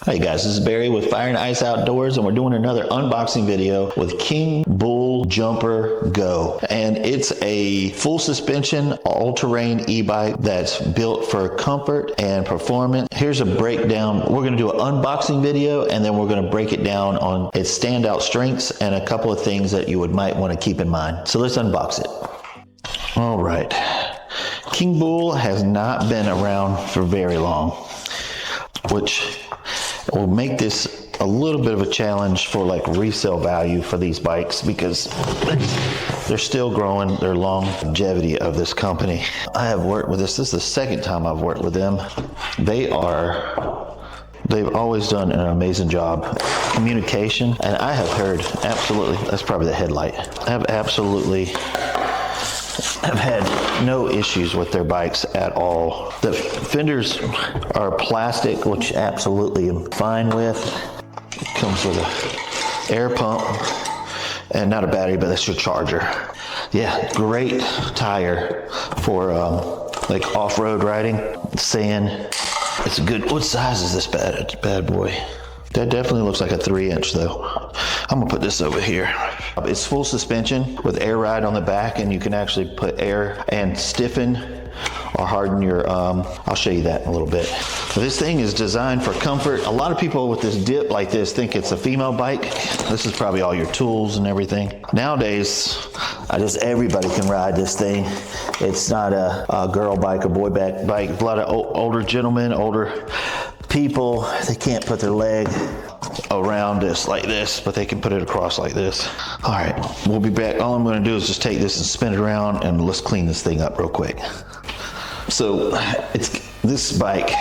Hey guys, this is Barry with Fire&x Outdoors, and we're doing another unboxing video with Kingbull Jumper Go. And it's a full suspension, all-terrain e-bike that's built for comfort and performance. Here's a breakdown. We're gonna do an unboxing video, and then we're gonna break it down on its standout strengths and a couple of things that you might wanna keep in mind. So let's unbox it. All right. Kingbull has not been around for very long, which will make this a little bit of a challenge for like resale value for these bikes because they're still growing their longevity of this company. I have worked with this is the second time I've worked with them. They've always done an amazing job. Communication, and I have heard absolutely, that's probably the Headlight. I've had no issues with their bikes at all. The fenders are plastic, which absolutely I'm fine with. It comes with an air pump and not a battery, but that's your charger. Yeah, great tire for like off-road riding, sand. It's good. What size is this bad boy? That definitely looks like a 3-inch though. I'm gonna put this over here. It's full suspension with air ride on the back, and you can actually put air and stiffen or harden your, I'll show you that in a little bit. But this thing is designed for comfort. A lot of people with this dip like this think it's a female bike. This is probably all your tools and everything. Nowadays, everybody can ride this thing. It's not a girl bike or boy bike. A lot of older gentlemen, older people, they can't put their leg around this like this, but they can put it across like this. All right, we'll be back. All I'm gonna do is just take this and spin it around, and let's clean this thing up real quick. So this bike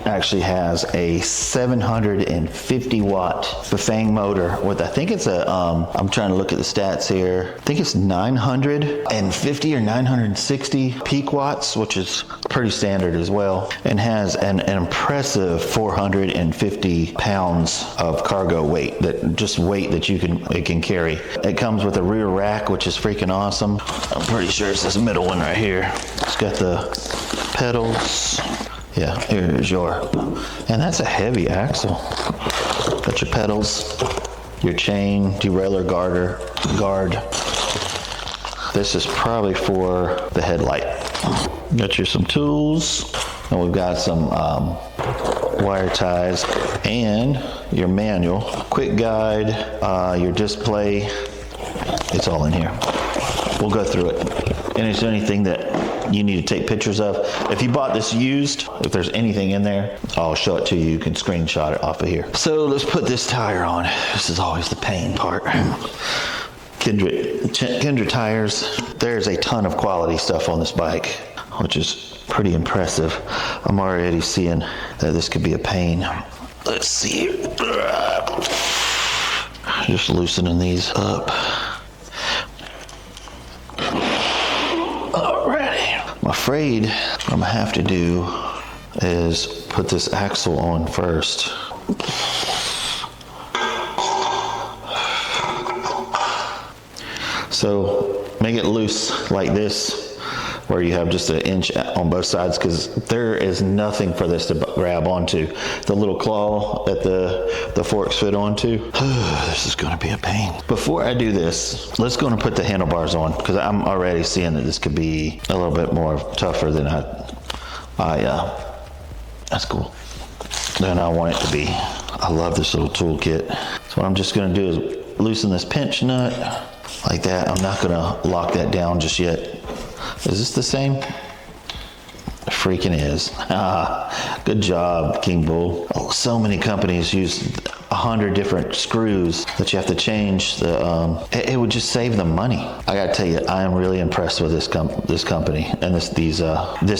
actually has a 750 watt Bafang motor with, I think it's a, I'm trying to look at the stats here. I think it's 950 or 960 peak watts, which is pretty standard as well, and has an impressive 450 pounds of cargo weight, that it can carry. It comes with a rear rack, which is freaking awesome. I'm pretty sure it's this middle one right here. It's got the pedals. Yeah, here's and that's a heavy axle. Got your pedals, your chain, derailleur guard. This is probably for the headlight. Got you some tools, and we've got some wire ties, and your manual, quick guide, your display. It's all in here. We'll go through it. And is there anything that you need to take pictures of? If you bought this used, if there's anything in there, I'll show it to you. You can screenshot it off of here. So let's put this tire on. This is always the pain part. Kendra tires. There's a ton of quality stuff on this bike, which is pretty impressive. I'm already seeing that this could be a pain. Let's see. Just loosening these up. I'm afraid what I'm gonna have to do is put this axle on first. So make it loose like this, where you have just an inch on both sides, because there is nothing for this to grab onto. The little claw that the forks fit onto. This is gonna be a pain. Before I do this, let's go and put the handlebars on, because I'm already seeing that this could be a little bit more tougher than that's cool, than I want it to be. I love this little toolkit. So what I'm just gonna do is loosen this pinch nut like that. I'm not gonna lock that down just yet. Is this the same? It freaking is. Good job, Kingbull. Oh, so many companies use 100 different screws that you have to change. It would just save them money. I gotta tell you, I am really impressed with this company and this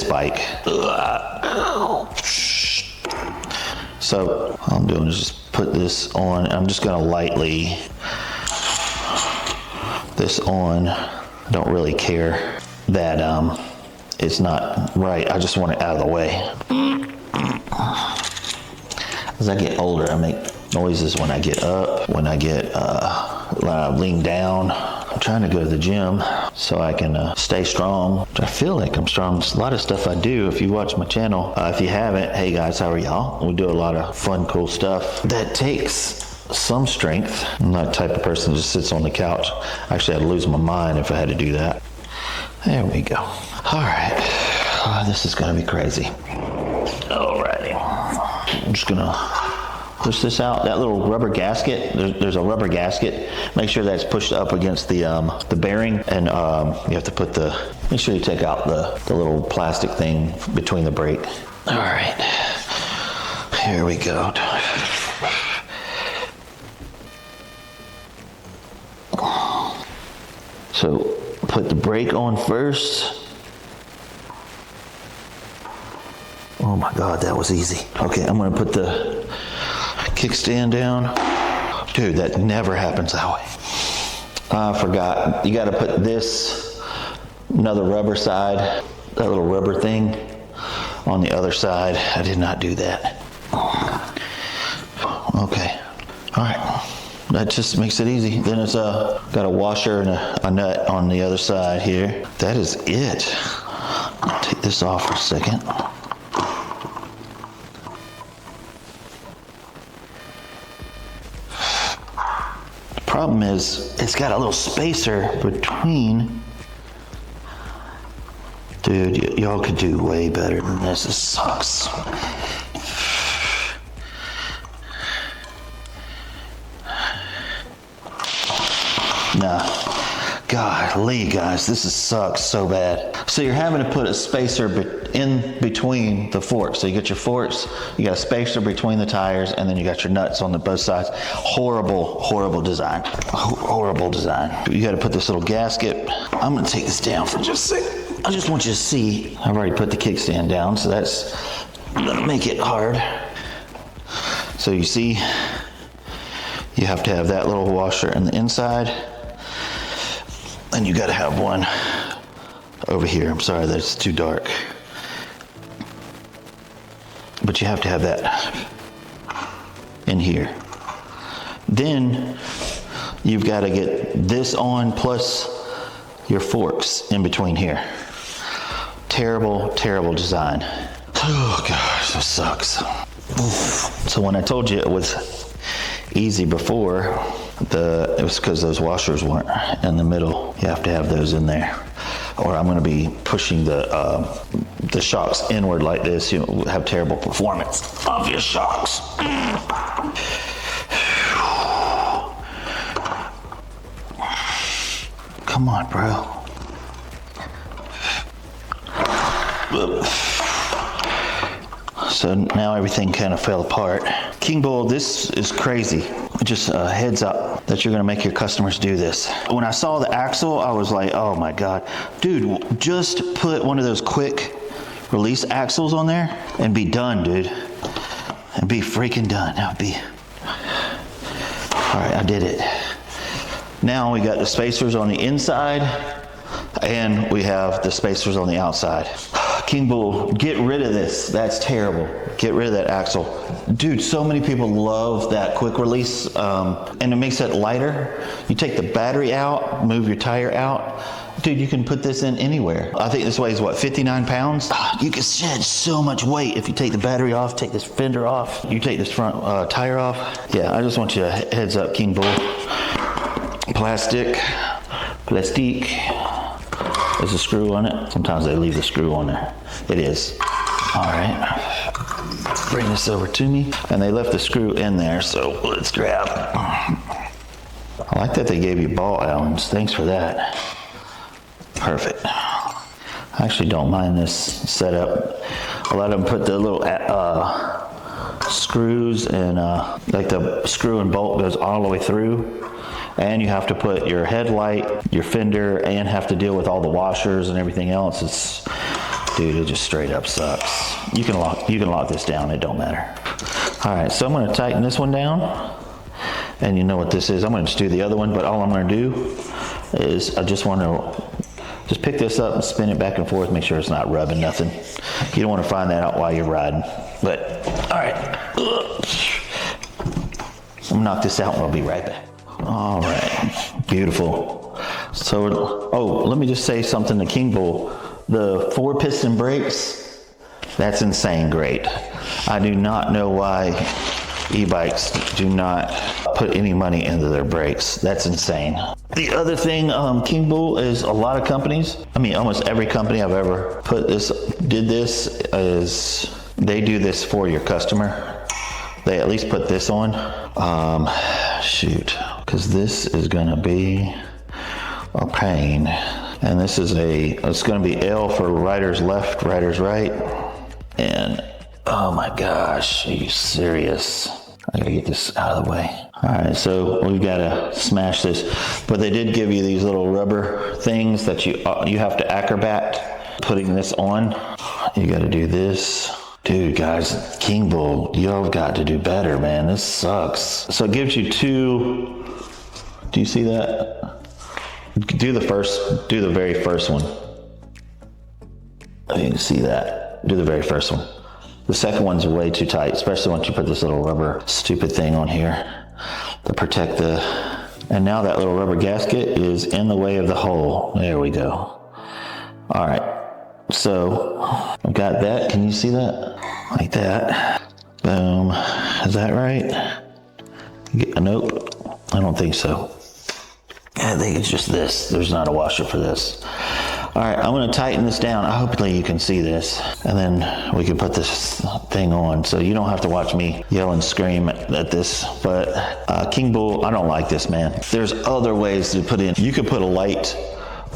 bike. So all I'm doing is just put this on. I'm just gonna lightly this on. I don't really care that it's not right. I just want it out of the way. As I get older, I make noises when I get up, when I lean down. I'm trying to go to the gym. so I can stay strong. I feel like I'm strong. There's a lot of stuff I do. If you watch my channel, if you haven't, hey guys, how are y'all? We do a lot of fun, cool stuff that takes some strength. I'm not the type of person that just sits on the couch. Actually, I'd lose my mind if I had to do that. There we go. All right. Oh, this is gonna be crazy. Alrighty. I'm just gonna push this out. That little rubber gasket, there's a rubber gasket. Make sure that's pushed up against the bearing, and you have to put make sure you take out the little plastic thing between the brake. All right, here we go. So put the brake on first. Oh my God, that was easy. Okay, I'm gonna put the kickstand down. Dude, that never happens that way. I forgot. You gotta put this, another rubber side, that little rubber thing on the other side. I did not do that. Okay, all right. That just makes it easy. Then it's got a washer and a nut on the other side here. That is it. I'll take this off for a second. Problem is, it's got a little spacer between. Dude, y'all could do way better than this. This sucks. Nah, golly, guys, this sucks so bad. So you're having to put a spacer in between the forks. So you get your forks, you got a spacer between the tires, and then you got your nuts on both sides. Horrible, horrible design. Horrible design. You got to put this little gasket. I'm gonna take this down for just a second. I just want you to see. I've already put the kickstand down, so that's gonna make it hard. So you see, you have to have that little washer on the inside. And you gotta have one over here. I'm sorry, that's too dark. But you have to have that in here. Then you've got to get this on plus your forks in between here. Terrible, terrible design. Oh gosh, this sucks. So when I told you it was easy before, it was because those washers weren't in the middle. You have to have those in there, or I'm going to be pushing the shocks inward like this. You'll have terrible performance of your shocks. Come on, bro. So now everything kind of fell apart. Kingbull, this is crazy. Just a heads up that you're gonna make your customers do this. When I saw the axle, I was like, oh my God. Dude, just put one of those quick release axles on there and be done, dude. And be freaking done. That would be. All right, I did it. Now we got the spacers on the inside and we have the spacers on the outside. Kingbull, get rid of this. That's terrible. Get rid of that axle. Dude, so many people love that quick release, and it makes it lighter. You take the battery out, move your tire out. Dude, you can put this in anywhere. I think this weighs, what, 59 pounds? You can shed so much weight if you take the battery off, take this fender off, you take this front tire off. Yeah, I just want you to heads up, Kingbull. Plastic. There's a screw on it. Sometimes they leave the screw on there. It is. All right. Bring this over to me. And they left the screw in there, so let's grab. I like that they gave you ball Allens. Thanks for that. Perfect. I actually don't mind this setup. A lot of them put the little screws and like the screw and bolt goes all the way through. And you have to put your headlight, your fender, and have to deal with all the washers and everything else. Dude, it just straight up sucks. You can lock this down, it don't matter. All right, so I'm gonna tighten this one down. And you know what this is. I'm gonna just do the other one, but all I'm gonna do is I just wanna pick this up and spin it back and forth, make sure it's not rubbing nothing. You don't wanna find that out while you're riding. But, all right. I'm gonna knock this out and I'll be right back. All right, beautiful. So, oh, let me just say something to Kingbull. The 4-piston brakes, that's insane great. I do not know why e-bikes do not put any money into their brakes. That's insane. The other thing, Kingbull, is a lot of companies, I mean almost every company I've ever did this is they do this for your customer. They at least put this on. Shoot, because this is gonna be a pain. And this is it's gonna be L for riders left, riders right. And oh my gosh, are you serious? I gotta get this out of the way. All right, so we've gotta smash this. But they did give you these little rubber things that you have to acrobat putting this on. You gotta do this. Dude, guys, Kingbull, y'all got to do better, man. This sucks. So it gives you two, do you see that? Do the very first one. You can see that. Do the very first one. The second one's way too tight, especially once you put this little rubber stupid thing on here to protect and now that little rubber gasket is in the way of the hole. There we go. All right. So I've got that. Can you see that? Like that. Boom. Is that right? Nope. I don't think so. I think it's just this. There's not a washer for this. All right, I'm gonna tighten this down. Hopefully you can see this. And then we can put this thing on. So you don't have to watch me yell and scream at this. But Kingbull, I don't like this, man. There's other ways to put in. You could put a light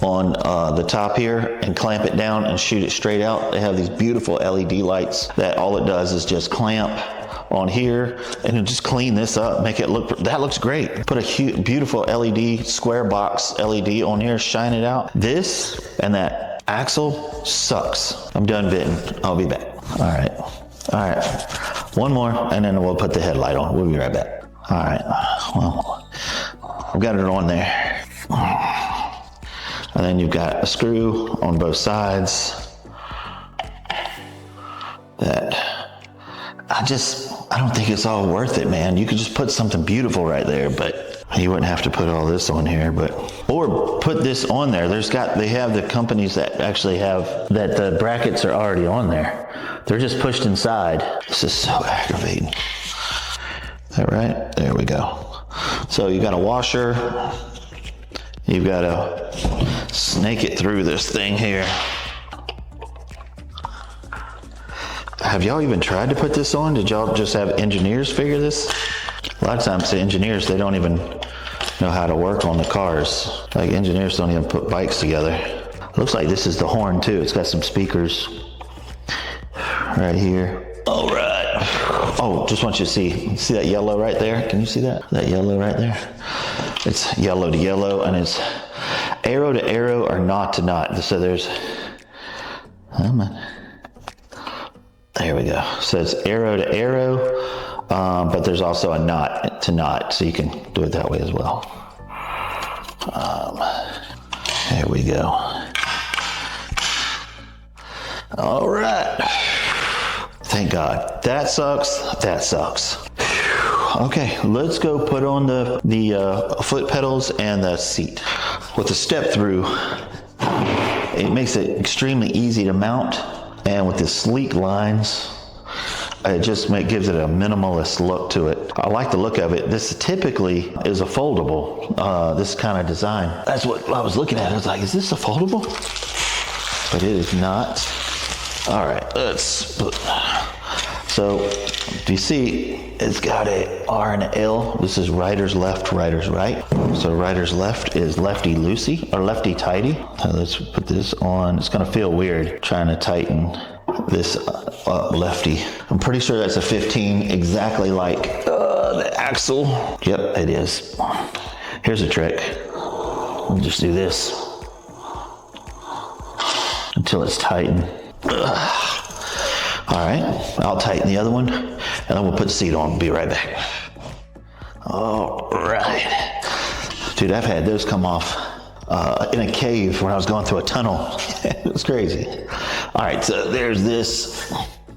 on the top here and clamp it down and shoot it straight out. They have these beautiful LED lights that all it does is just clamp on here and then just clean this up, make it look, that looks great. Put a beautiful LED, square box LED on here, shine it out. This and that axle sucks. I'm done bitting. I'll be back. All right. One more and then we'll put the headlight on. We'll be right back. All right, well, I've got it on there. And then you've got a screw on both sides that I don't think it's all worth it, man. You could just put something beautiful right there, but you wouldn't have to put all this on here, or put this on there. They have the companies that actually have that the brackets are already on there. They're just pushed inside. This is so aggravating. Is that right? There we go. So you got a washer. You've got to snake it through this thing here. Have y'all even tried to put this on? Did y'all just have engineers figure this? A lot of times the engineers, they don't even know how to work on the cars. Like engineers don't even put bikes together. Looks like this is the horn too. It's got some speakers right here. All right. Oh, just want you to see that yellow right there? Can you see that? That yellow right there? It's yellow to yellow and it's arrow to arrow or knot to knot. So there's, there we go. So it's arrow to arrow, but there's also a knot to knot. So you can do it that way as well. There we go. All right. Thank God. That sucks. That sucks. Okay, let's go put on the foot pedals and the seat. With the step through, it makes it extremely easy to mount, and with the sleek lines, it just gives it a minimalist look to it. I like the look of it. This typically is a foldable, this kind of design. That's what I was looking at. I was like, is this a foldable? But it is not. All right, so do you see it's got a R and a L? This is riders left, riders right. So riders left is lefty loosey or lefty tighty. So let's put this on. It's gonna feel weird trying to tighten this up lefty. I'm pretty sure that's a 15, exactly like the axle. Yep, it is. Here's a trick. We'll just do this until it's tightened. All right, I'll tighten the other one and then we'll put the seat on. Be right back. All right. Dude, I've had those come off in a cave when I was going through a tunnel. It was crazy. All right, so there's this.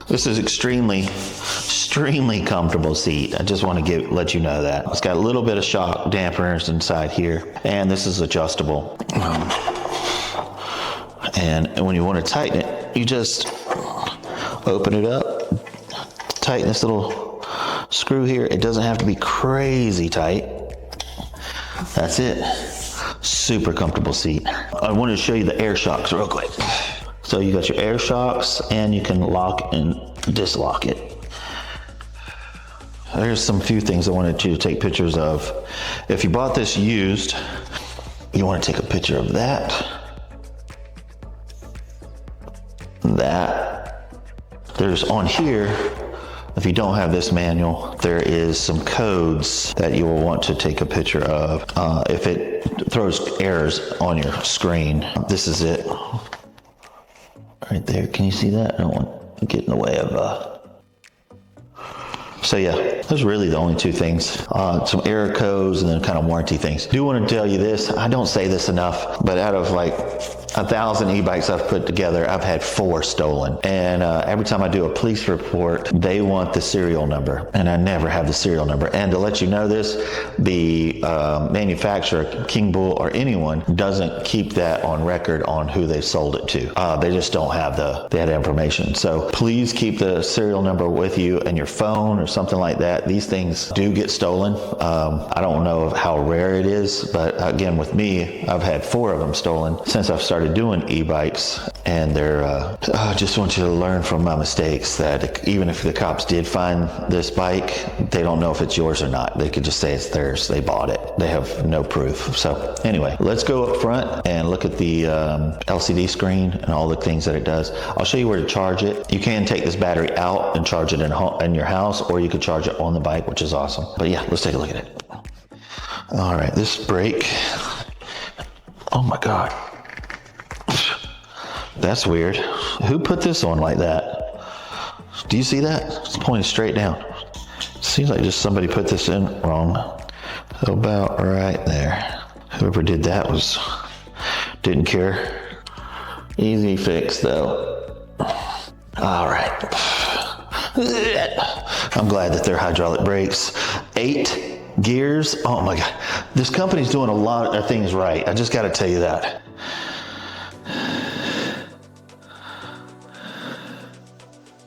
This is extremely comfortable seat. I just want to let you know that. It's got a little bit of shock dampeners inside here, and this is adjustable. And when you want to tighten it, you just open it up, tighten this little screw here. It doesn't have to be crazy tight. That's it. Super comfortable seat. I wanted to show you the air shocks real quick. So you got your air shocks, and you can lock and dislock it. There's some few things I wanted you to take pictures of. If you bought this used, you want to take a picture of that. There's on here, if you don't have this manual, there is some codes that you will want to take a picture of if it throws errors on your screen. This is it. Right there, can you see that? I don't want to get in the way of So yeah, those are really the only two things. Some error codes and then kind of warranty things. Do want to tell you this, I don't say this enough, but out of like 1,000 e-bikes I've put together, I've had 4 stolen. And every time I do a police report, they want the serial number, and I never have the serial number. And to let you know this, the manufacturer, Kingbull or anyone, doesn't keep that on record on who they sold it to. They just don't have that information. So please keep the serial number with you and your phone or something like that. These things do get stolen. I don't know how rare it is, but again, with me, I've had 4 of them stolen since I've started doing e-bikes, and they're I just want you to learn from my mistakes that even if the cops did find this bike, they don't know if it's yours or not. They could just say it's theirs. They bought it. They have no proof. So anyway, let's go up front and look at the LCD screen and all the things that it does. I'll show you where to charge it. You can take this battery out and charge it in your house, or you could charge it on the bike, which is awesome. But yeah, let's take a look at it. All right, this brake. Oh my God. That's weird. Who put this on like that? Do you see that? It's pointing straight down. Seems like just somebody put this in wrong. About right there. Whoever did that didn't care. Easy fix though. All right. I'm glad that they're hydraulic brakes. 8 gears. Oh my God. This company's doing a lot of things right. I just got to tell you that.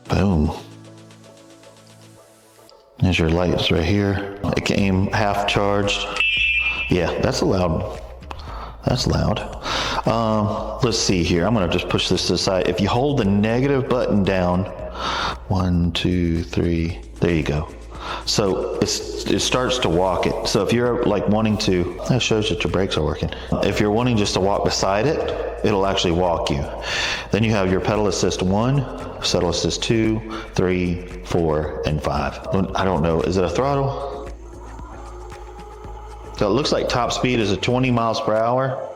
Boom. There's your lights right here. It came half charged. Yeah, that's loud. That's loud. Let's see here. I'm going to just push this to the side. If you hold the negative button down, 1, 2, 3, there you go. So it starts to walk it. So if you're like wanting to, that shows that your brakes are working. If you're wanting just to walk beside it, it'll actually walk you. Then you have your pedal assist 1, pedal assist 2, 3, 4, and 5. I don't know, is it a throttle? So it looks like top speed is a 20 miles per hour.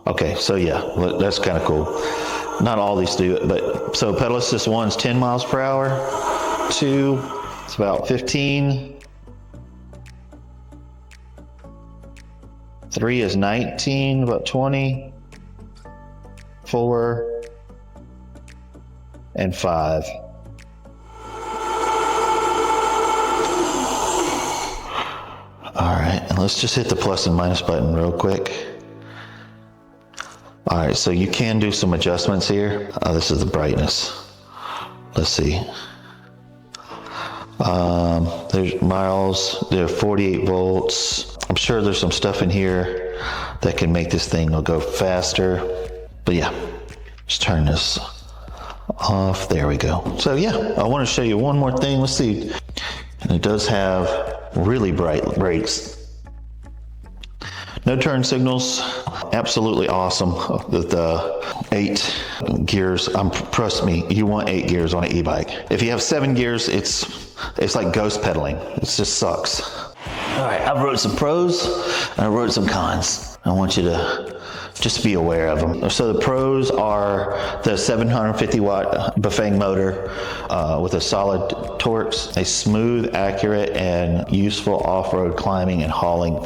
Okay, so yeah, that's kind of cool. Not all these do it, but so pedal assist 1's 10 miles per hour, 2, it's about 15, 3 is 19, about 20, 4, and 5. All right, and let's just hit the plus and minus button real quick. All right, so you can do some adjustments here. This is the brightness. Let's see. There's miles, there are 48 volts. I'm sure there's some stuff in here that can make this thing go faster. But yeah, just turn this off. There we go. So yeah, I want to show you one more thing. Let's see. And it does have really bright brakes. No turn signals, absolutely awesome. The 8 gears, trust me, you want 8 gears on an e-bike. If you have 7 gears, it's like ghost pedaling. It just sucks. All right, I wrote some pros and I wrote some cons. I want you to just be aware of them. So the pros are the 750 watt Bafang motor with a solid Torx, a smooth, accurate, and useful off-road climbing and hauling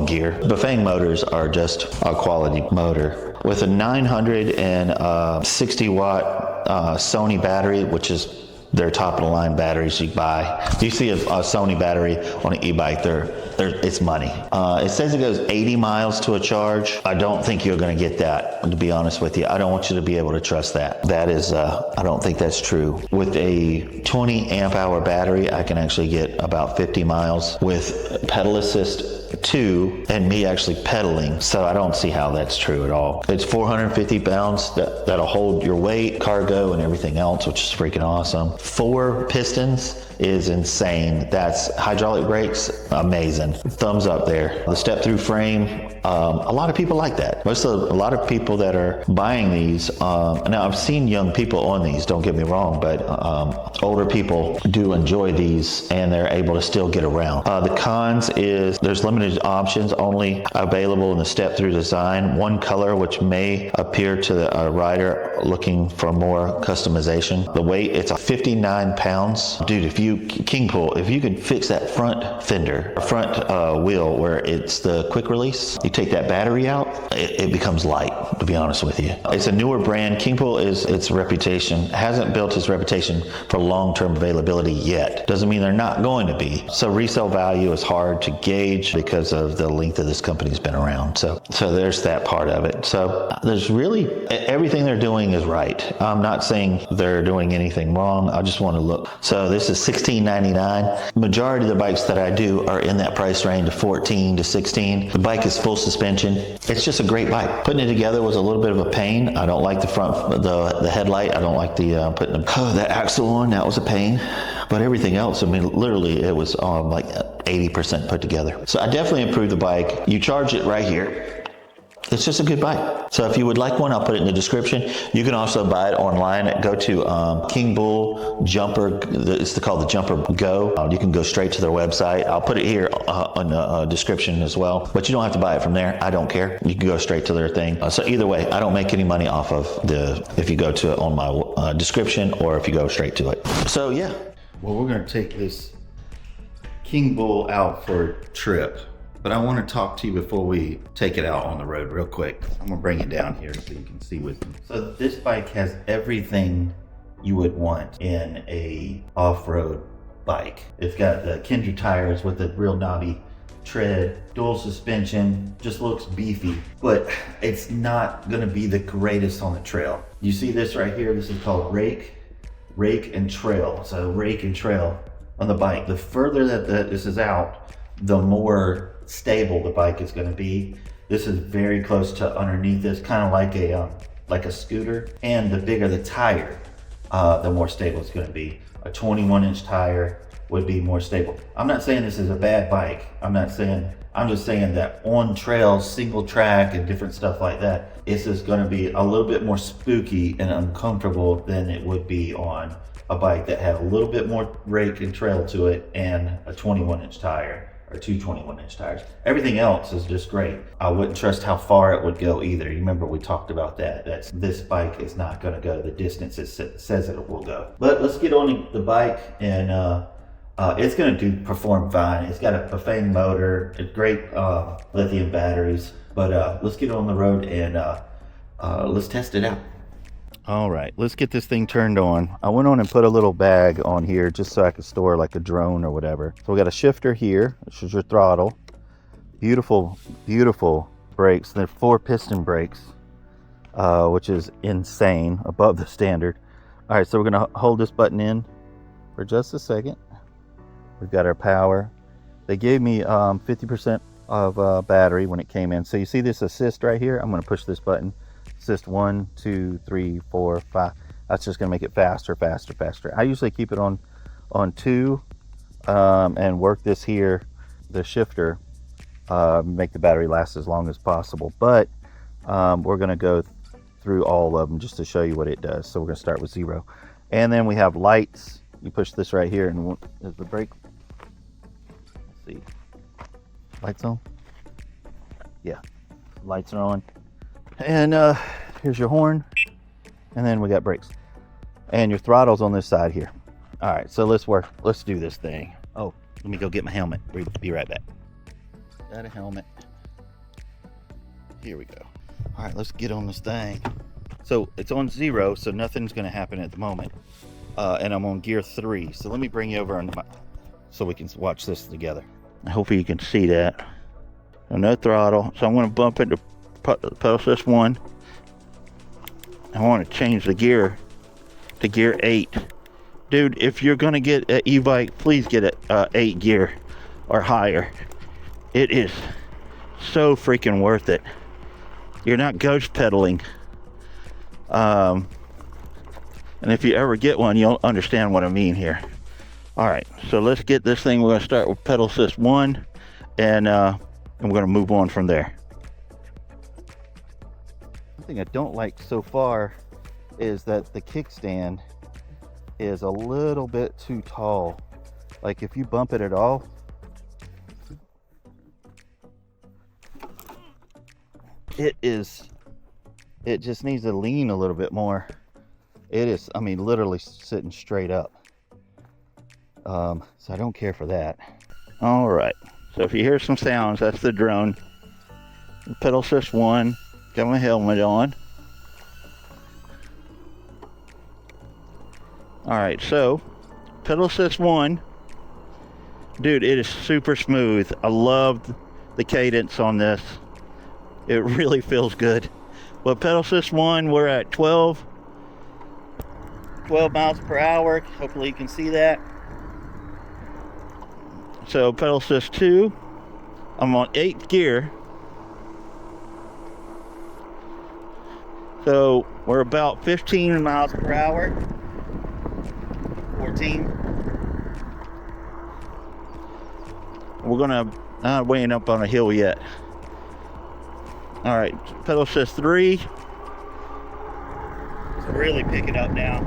gear. Bafang motors are just a quality motor. With a 960 watt Sony battery, which is They're top of the line batteries you buy. If you see a Sony battery on an e-bike, it's money. It says it goes 80 miles to a charge. I don't think you're going to get that, to be honest with you. I don't want you to be able to trust that. That is, I don't think that's true. With a 20 amp hour battery, I can actually get about 50 miles with pedal assist 2 and me actually pedaling, so I don't see how that's true at all. It's 450 pounds that'll hold your weight, cargo, and everything else, which is freaking awesome. 4 pistons is insane. That's hydraulic brakes, amazing. Thumbs up there. The step-through frame, a lot of people like that. A lot of people that are buying these, now I've seen young people on these, don't get me wrong, but older people do enjoy these and they're able to still get around. The cons is there's limited options, only available in the step-through design. One color, which may appear to a rider looking for more customization. The weight, it's 59 pounds. Dude, if you could fix that front fender, front wheel where it's the quick release, you take that battery out, it becomes light, to be honest with you. It's a newer brand. Kingbull hasn't built its reputation for long-term availability yet. Doesn't mean they're not going to be. So resale value is hard to gauge because of the length of this company's been around. So there's that part of it. So there's really, everything they're doing is right. I'm not saying they're doing anything wrong. I just want to look. So this is $16.99. Majority of the bikes that I do are in that price range of $14 to $16. The bike is full suspension. It's just a great bike. Putting it together was a little bit of a pain. I don't like the front, the headlight. I don't like the putting the axle on. That was a pain. But everything else, I mean, literally it was like 80% put together. So I definitely improved the bike. You charge it right here. It's just a good bike. So if you would like one, I'll put it in the description. You can also buy it online. Go to Kingbull Jumper. It's called the Jumper Go. You can go straight to their website. I'll put it here on the description as well. But you don't have to buy it from there. I don't care. You can go straight to their thing. So either way, I don't make any money off of if you go to it on my description or if you go straight to it. So yeah. Well, we're going to take this Kingbull out for a trip. But I want to talk to you before we take it out on the road real quick. I'm gonna bring it down here so you can see with me. So this bike has everything you would want in a off-road bike. It's got the Kindred tires with the real knobby tread, dual suspension, just looks beefy, but it's not gonna be the greatest on the trail. You see this right here? This is called rake and trail. So rake and trail on the bike. The further that this is out, the more stable the bike is going to be. This is very close to underneath this, kind of like a scooter. And the bigger the tire, the more stable it's going to be. A 21-inch tire would be more stable. I'm not saying this is a bad bike. I'm just saying that on trails, single track and different stuff like that, this is going to be a little bit more spooky and uncomfortable than it would be on a bike that had a little bit more rake and trail to it and a 21-inch tire. Or 2 21-inch tires. Everything else is just great. I wouldn't trust how far it would go either. You remember we talked about that. This bike is not going to go the distance it says it will go. But let's get on the bike, and it's going to perform fine. It's got a Bafang motor, great lithium batteries. But let's get on the road and let's test it out. All right, let's get this thing turned on. I went on and put a little bag on here just so I could store like a drone or whatever. So we got a shifter here, which is your throttle. Beautiful, beautiful brakes. They're 4-piston brakes, which is insane, above the standard. All right, so we're gonna hold this button in for just a second. We've got our power. They gave me 50% of battery when it came in. So you see this assist right here? I'm gonna push this button. Assist 1, 2, 3, 4, 5. That's just gonna make it faster. I usually keep it on 2 and work this here, the shifter, make the battery last as long as possible. But we're gonna go through all of them just to show you what it does. So we're gonna start with 0. And then we have lights. You push this right here and is the brake, let's see, lights on? Yeah, lights are on. And here's your horn, and then we got brakes, and your throttle's on this side here. All right, so let's do this thing. Oh, let me go get my helmet. We'll be right back. Got a helmet. Here we go. All right, let's get on this thing. So it's on 0, so nothing's gonna happen at the moment. and I'm on gear 3. So let me bring you over so we can watch this together. Hopefully you can see that. So no throttle. So I'm going to bump it to pedal assist 1. I want to change the gear to gear 8. Dude, if you're going to get an e-bike, please get a 8 gear or higher. It is so freaking worth it. You're not ghost pedaling. And if you ever get one, you'll understand what I mean here. All right, so let's get this thing. We're going to start with pedal assist 1, and we're going to move on from there. One thing I don't like so far is that the kickstand is a little bit too tall. Like if you bump it at all, it just needs to lean a little bit more. It is, I mean, literally sitting straight up. So I don't care for that. All right, so if you hear some sounds, that's the drone. Pedal assist 1, got my helmet on. All right, so pedal assist 1, dude, it is super smooth. I love the cadence on this. It really feels good. But pedal assist 1, we're at 12 miles per hour. Hopefully you can see that. So pedal assist 2, I'm on 8th gear. So we're about 15 miles per hour. 14. We're gonna weighing up on a hill yet. All right, pedal assist 3. It's really picking up now.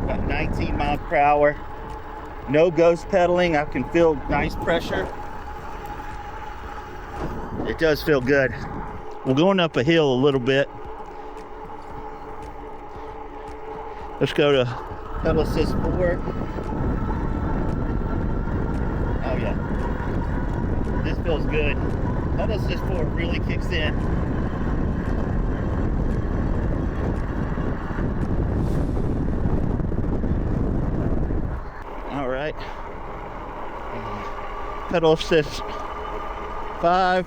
About 19 miles per hour. No ghost pedaling. I can feel nice pressure. It does feel good. We're going up a hill a little bit. Let's go to pedal assist 4. Oh yeah, this feels good. Pedal assist 4 really kicks in. All right, pedal assist 5.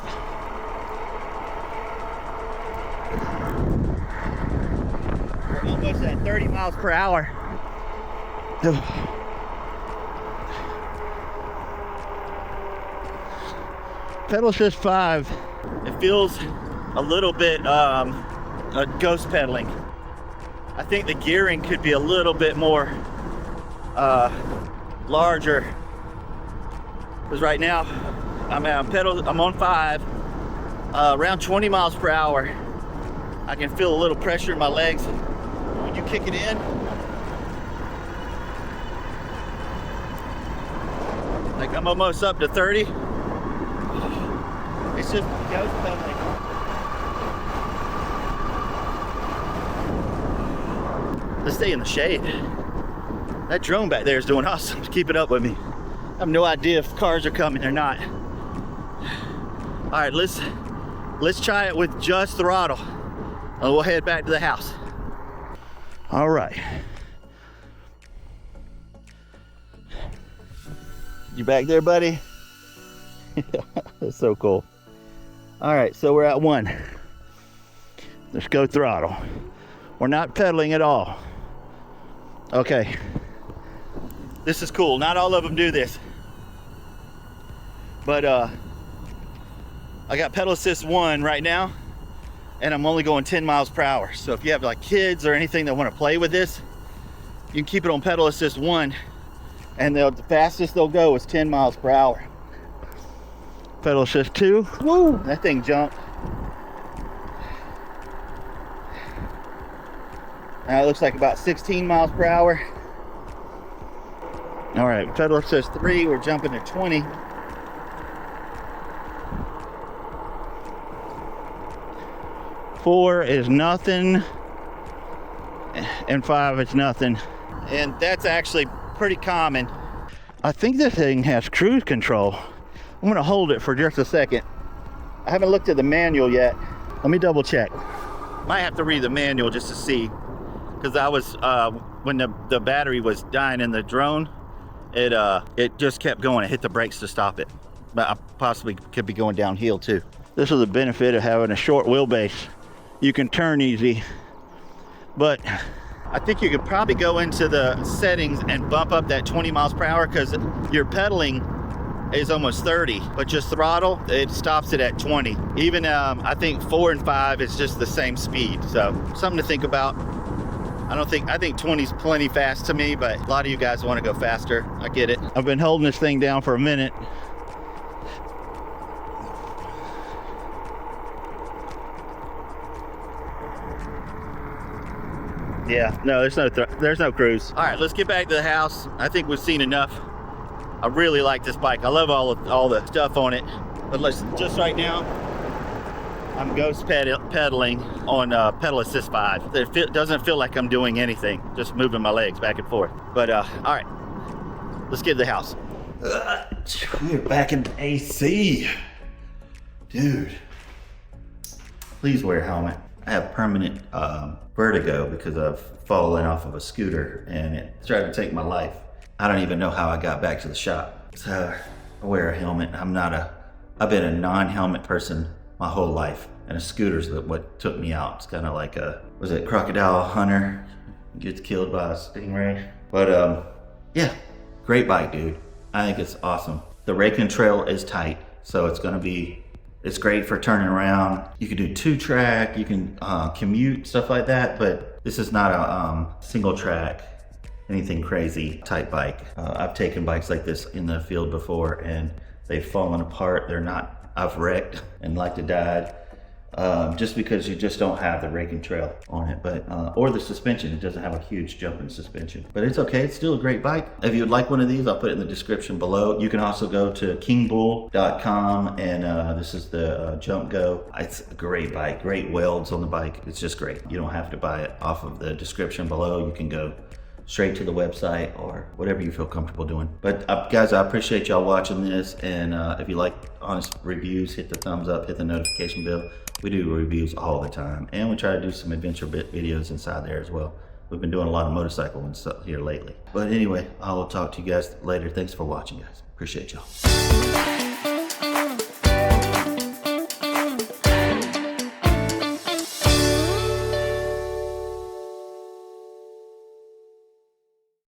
Almost at 30 miles per hour. Pedal assist 5. It feels a little bit ghost pedaling. I think the gearing could be a little bit more larger. Because right now I'm on 5, around 20 miles per hour. I can feel a little pressure in my legs. When you kick it in, like I'm almost up to 30. It's just ghost pedaling. Let's stay in the shade. That drone back there is doing awesome. Keep it up with me. I have no idea if cars are coming or not. All right, let's try it with just throttle. And we'll head back to the house. All right. You back there, buddy? That's so cool. All right, so we're at 1. Let's go throttle. We're not pedaling at all. Okay. This is cool. Not all of them do this. But I got pedal assist 1 right now, and I'm only going 10 miles per hour. So if you have like kids or anything that want to play with this, you can keep it on pedal assist 1, and the fastest they'll go is 10 miles per hour. Pedal assist 2. Woo! That thing jumped. Now it looks like about 16 miles per hour. All right, pedal assist 3, we're jumping to 20. Four is nothing, and 5 is nothing. And that's actually pretty common. I think this thing has cruise control. I'm gonna hold it for just a second. I haven't looked at the manual yet. Let me double check. Might have to read the manual just to see, because I was when the battery was dying in the drone, it just kept going. I hit the brakes to stop it, but I possibly could be going downhill too. This is the benefit of having a short wheelbase. You can turn easy, but I think you could probably go into the settings and bump up that 20 miles per hour, because your pedaling is almost 30, but just throttle, it stops it at 20. Even I think 4 and 5 is just the same speed. So something to think about. I think 20 is plenty fast to me, but a lot of you guys want to go faster. I get it. I've been holding this thing down for a minute. Yeah, no, there's no cruise. All right, let's get back to the house. I think we've seen enough. I really like this bike. I love all the stuff on it. But let's just right now, I'm ghost pedaling on pedal assist 5. It doesn't feel like I'm doing anything, just moving my legs back and forth. But all right, let's get to the house. We're back in the AC. Dude, please wear a helmet. I have permanent vertigo because I've fallen off of a scooter and it tried to take my life. I don't even know how I got back to the shop. So I wear a helmet. I've been a non-helmet person my whole life, and a scooter's what took me out. It's kind of like was it crocodile hunter gets killed by a stingray? But yeah, great bike, dude. I think it's awesome. The raking trail is tight, so it's great for turning around. You can do 2-track, you can commute, stuff like that, but this is not a single track, anything crazy type bike. I've taken bikes like this in the field before and they've fallen apart. I've wrecked and like to died just because you just don't have the raking trail on it, but or the suspension. It doesn't have a huge jump in suspension, but it's okay. It's still a great bike. If you would like one of these, I'll put it in the description below. You can also go to kingbull.com and this is the Jump Go. It's a great bike, great welds on the bike. It's just great. You don't have to buy it off of the description below. You can go straight to the website or whatever you feel comfortable doing. But guys, I appreciate y'all watching this, and if you like honest reviews, hit the thumbs up, hit the notification bell. We do reviews all the time, and we try to do some adventure bit videos inside there as well. We've been doing a lot of motorcycle and stuff here lately. But anyway, I will talk to you guys later. Thanks for watching, guys. Appreciate y'all.